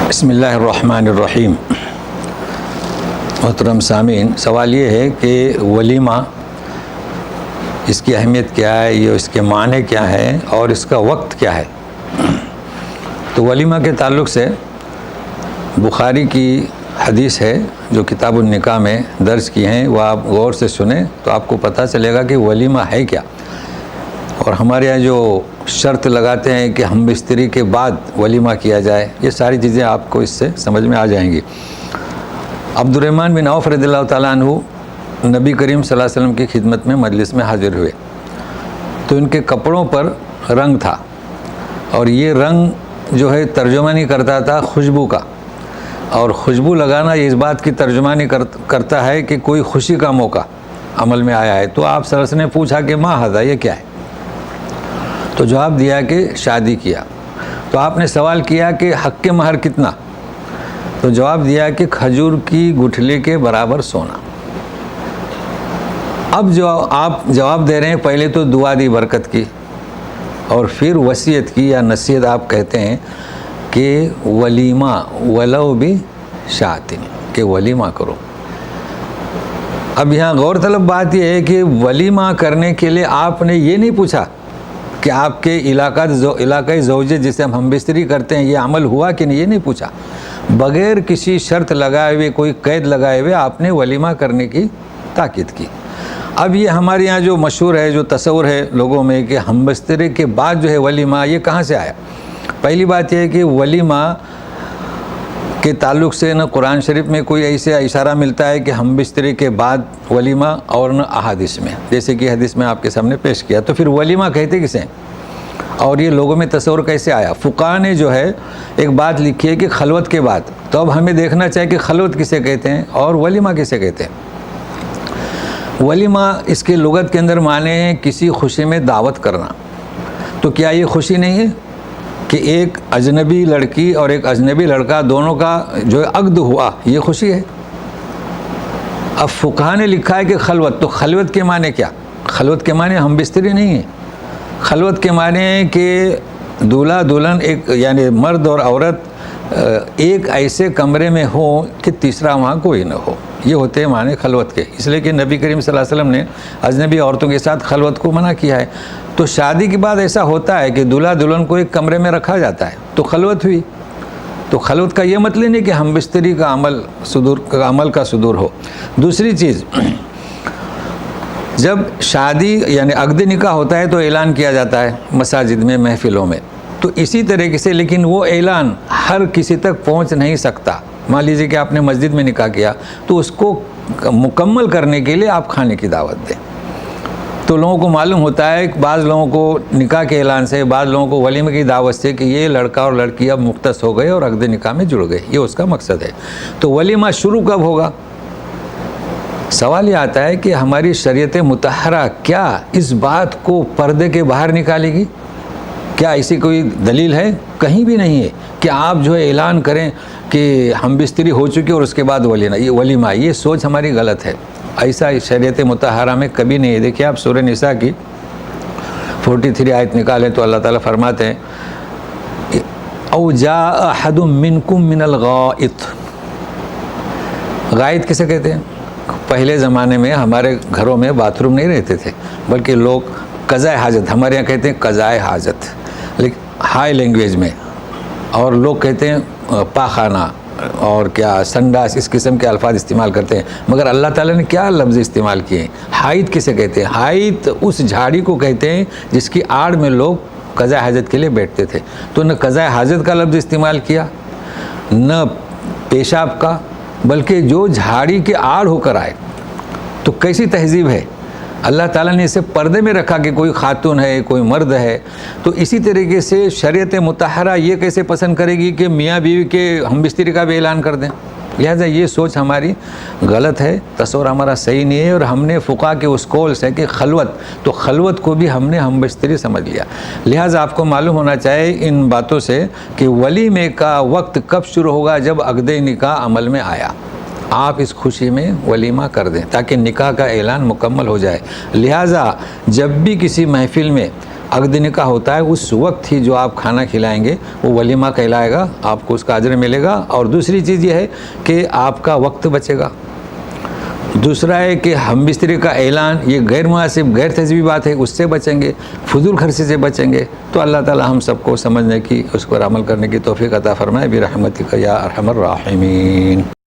بسم اللہ الرحمن الرحیم۔ محترم سامعین، سوال یہ ہے کہ ولیمہ اس کی اہمیت کیا ہے، یہ اس کے معنی کیا ہے اور اس کا وقت کیا ہے۔ تو ولیمہ کے تعلق سے بخاری کی حدیث ہے جو کتاب النکاح میں درج کی ہیں، وہ آپ غور سے سنیں تو آپ کو پتہ چلے گا کہ ولیمہ ہے کیا۔ اور ہمارے یہاں جو شرط لگاتے ہیں کہ ہم بستری کے بعد ولیمہ کیا جائے، یہ ساری چیزیں آپ کو اس سے سمجھ میں آ جائیں گی۔ عبد الرحمن بن عوف رضی اللہ تعالیٰ عنہ نبی کریم صلی اللہ علیہ وسلم کی خدمت میں مجلس میں حاضر ہوئے تو ان کے کپڑوں پر رنگ تھا، اور یہ رنگ جو ہے ترجمانی کرتا تھا خوشبو کا، اور خوشبو لگانا یہ اس بات کی ترجمانی کرتا ہے کہ کوئی خوشی کا موقع عمل میں آیا ہے۔ تو آپ صلی اللہ علیہ وسلم نے پوچھا کہ ما ھذا، یہ کیا ہے؟ تو جواب دیا کہ شادی کیا۔ تو آپ نے سوال کیا کہ حق کے مہر کتنا؟ تو جواب دیا کہ کھجور کی گٹھلی کے برابر سونا۔ اب جو آپ جواب دے رہے ہیں، پہلے تو دعا دی برکت کی اور پھر وصیت کی یا نصیحت آپ کہتے ہیں کہ ولیمہ ولو بشاۃ، کہ ولیمہ کرو۔ اب یہاں غور طلب بات یہ ہے کہ ولیمہ کرنے کے لیے آپ نے یہ نہیں پوچھا کہ آپ کے علاقائی زوجے جسے ہم ہمبستری کرتے ہیں یہ عمل ہوا کہ نہیں، یہ نہیں پوچھا۔ بغیر کسی شرط لگائے ہوئے، کوئی قید لگائے ہوئے آپ نے ولیمہ کرنے کی تاکید کی۔ اب یہ ہمارے یہاں جو مشہور ہے، جو تصور ہے لوگوں میں کہ ہمبستری کے بعد جو ہے ولیمہ، یہ کہاں سے آیا؟ پہلی بات یہ ہے کہ ولیمہ کے تعلق سے نہ قرآن شریف میں کوئی ایسا اشارہ ملتا ہے کہ ہمبستری کے بعد ولیمہ، اور نہ احادیث میں، جیسے کہ حدیث میں آپ کے سامنے پیش کیا۔ تو پھر ولیمہ کہتے کسے ہیں اور یہ لوگوں میں تصور کیسے آیا؟ فقہاء نے جو ہے ایک بات لکھی ہے کہ خلوت کے بعد، تو اب ہمیں دیکھنا چاہیے کہ خلوت کسے کہتے ہیں اور ولیمہ کسے کہتے ہیں۔ ولیمہ اس کے لغت کے اندر معنی ہے کسی خوشی میں دعوت کرنا۔ تو کیا یہ خوشی نہیں ہے کہ ایک اجنبی لڑکی اور ایک اجنبی لڑکا دونوں کا جو عقد ہوا، یہ خوشی ہے؟ اب فقہاء نے لکھا ہے کہ خلوت، تو خلوت کے معنی کیا؟ خلوت کے معنی ہم بستری نہیں ہے۔ خلوت کے معنی ہے کہ دولہا دلہن ایک، یعنی مرد اور عورت ایک ایسے کمرے میں ہو کہ تیسرا وہاں کوئی نہ ہو، یہ ہوتے ہیں معنی خلوت کے۔ اس لیے کہ نبی کریم صلی اللہ علیہ وسلم نے اجنبی عورتوں کے ساتھ خلوت کو منع کیا ہے۔ تو شادی کے بعد ایسا ہوتا ہے کہ دولہا دلہن کو ایک کمرے میں رکھا جاتا ہے، تو خلوت ہوئی۔ تو خلوت کا یہ مطلب نہیں کہ ہم بستری کا عمل کا صدور ہو۔ دوسری چیز، جب شادی یعنی عقد نکاح ہوتا ہے تو اعلان کیا جاتا ہے مساجد میں، محفلوں میں، تو اسی طریقے سے، لیکن وہ اعلان ہر کسی تک پہنچ نہیں سکتا۔ مان لیجیے کہ آپ نے مسجد میں نکاح کیا، تو اس کو مکمل کرنے کے لیے آپ کھانے کی دعوت دیں، تو لوگوں کو معلوم ہوتا ہے کہ بعض لوگوں کو نکاح کے اعلان سے، بعض لوگوں کو ولیمہ کی دعوت سے کہ یہ لڑکا اور لڑکی اب مختص ہو گئے اور عقد نکاح میں جڑ گئے، یہ اس کا مقصد ہے۔ تو ولیمہ شروع کب ہوگا؟ سوال یہ آتا ہے کہ ہماری شریعت مطہرہ کیا اس بات کو پردے کے باہر نکالے گی؟ کیا ایسی کوئی دلیل ہے؟ کہیں بھی نہیں ہے کہ آپ جو ہے اعلان کریں کہ ہم بستری ہو چکی اور اس کے بعد ولیمہ، یہ سوچ ہماری غلط ہے۔ ایسا شریعت مطہرہ میں کبھی نہیں ہے۔ دیکھیے آپ سورہ نساء کی 43 آیت نکالیں تو اللہ تعالیٰ فرماتے ہیں او جاء احد منکم من الغائط۔ غائط کسے کہتے ہیں؟ پہلے زمانے میں ہمارے گھروں میں باتھ روم نہیں رہتے تھے، بلکہ لوگ قضائے حاجت، ہمارے یہاں کہتے ہیں قضائے حاجت لیکن ہائی لینگویج میں، اور لوگ کہتے ہیں پاخانہ اور کیا سنڈاس، اس قسم کے الفاظ استعمال کرتے ہیں، مگر اللہ تعالیٰ نے کیا لفظ استعمال کیے ہیں؟ حائط کسے کہتے ہیں؟ حائط اس جھاڑی کو کہتے ہیں جس کی آڑ میں لوگ قضاء حاجت کے لیے بیٹھتے تھے۔ تو نہ قضاء حاجت کا لفظ استعمال کیا، نہ پیشاب کا، بلکہ جو جھاڑی کے آڑ ہو کر آئے۔ تو کیسی تہذیب ہے؟ اللہ تعالیٰ نے اسے پردے میں رکھا کہ کوئی خاتون ہے، کوئی مرد ہے۔ تو اسی طریقے سے شریعت مطہرہ یہ کیسے پسند کرے گی کہ میاں بیوی کے ہم بستری کا بھی اعلان کر دیں؟ لہٰذا یہ سوچ ہماری غلط ہے، تصور ہمارا صحیح نہیں ہے، اور ہم نے فقہاء کے اس قول سے کہ خلوت، تو خلوت کو بھی ہم نے ہم بستری سمجھ لیا۔ لہٰذا آپ کو معلوم ہونا چاہیے ان باتوں سے کہ ولیمے کا وقت کب شروع ہوگا؟ جب عقد نکاح عمل میں آیا، آپ اس خوشی میں ولیمہ کر دیں تاکہ نکاح کا اعلان مکمل ہو جائے۔ لہٰذا جب بھی کسی محفل میں عقد نکاح ہوتا ہے اس وقت ہی جو آپ کھانا کھلائیں گے وہ ولیمہ کہلائے گا، آپ کو اس کا اجر ملے گا۔ اور دوسری چیز یہ ہے کہ آپ کا وقت بچے گا۔ دوسرا ہے کہ ہم بستری کا اعلان، یہ غیر مناسب غیر تہذیبی بات ہے، اس سے بچیں گے، فضول خرچی سے بچیں گے۔ تو اللہ تعالی ہم سب کو سمجھنے کی، اس پر عمل کرنے کی توفیق عطا فرمائے برحمتک یا ارحم الراحمین۔